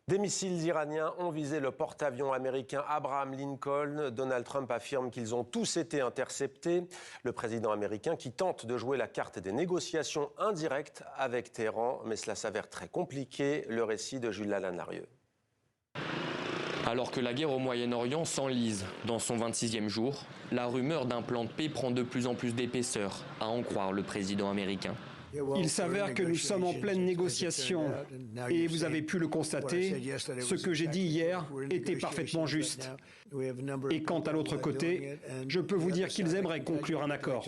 Des missiles iraniens ont visé le porte-avions américain Abraham Lincoln. Donald Trump affirme qu'ils ont tous été interceptés. Le président américain qui tente de jouer la carte des négociations indirectes avec Téhéran, mais cela s'avère très compliqué. Le récit de Jules Lalande-Larieux. Alors que la guerre au Moyen-Orient s'enlise dans son 26e jour, la rumeur d'un plan de paix prend de plus en plus d'épaisseur, à en croire le président américain. Il s'avère que nous sommes en pleine négociation et vous avez pu le constater, ce que j'ai dit hier était parfaitement juste. Et quant à l'autre côté, je peux vous dire qu'ils aimeraient conclure un accord.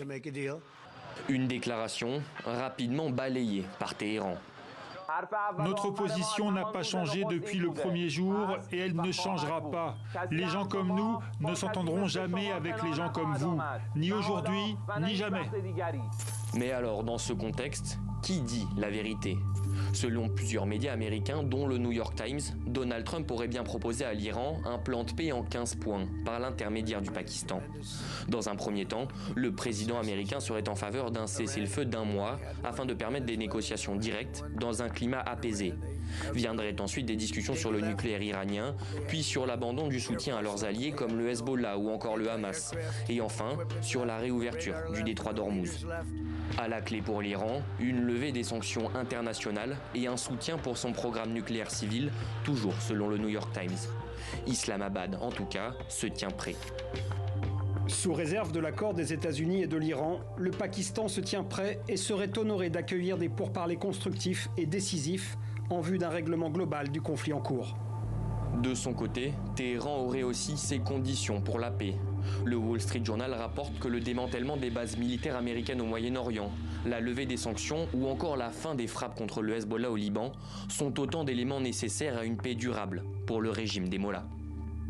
Une déclaration rapidement balayée par Téhéran. Notre position n'a pas changé depuis le premier jour et elle ne changera pas. Les gens comme nous ne s'entendront jamais avec les gens comme vous, ni aujourd'hui, ni jamais. Mais alors, dans ce contexte, qui dit la vérité ? Selon plusieurs médias américains, dont le New York Times, Donald Trump aurait bien proposé à l'Iran un plan de paix en 15 points, par l'intermédiaire du Pakistan. Dans un premier temps, le président américain serait en faveur d'un cessez-le-feu d'1 mois, afin de permettre des négociations directes dans un climat apaisé. Viendraient ensuite des discussions sur le nucléaire iranien, puis sur l'abandon du soutien à leurs alliés comme le Hezbollah ou encore le Hamas, et enfin sur la réouverture du détroit d'Ormuz. À la clé pour l'Iran, une levée des sanctions internationales et un soutien pour son programme nucléaire civil, toujours selon le New York Times. Islamabad, en tout cas, se tient prêt. Sous réserve de l'accord des États-Unis et de l'Iran, le Pakistan se tient prêt et serait honoré d'accueillir des pourparlers constructifs et décisifs en vue d'un règlement global du conflit en cours. De son côté, Téhéran aurait aussi ses conditions pour la paix. Le Wall Street Journal rapporte que le démantèlement des bases militaires américaines au Moyen-Orient, la levée des sanctions ou encore la fin des frappes contre le Hezbollah au Liban sont autant d'éléments nécessaires à une paix durable pour le régime des Mollahs.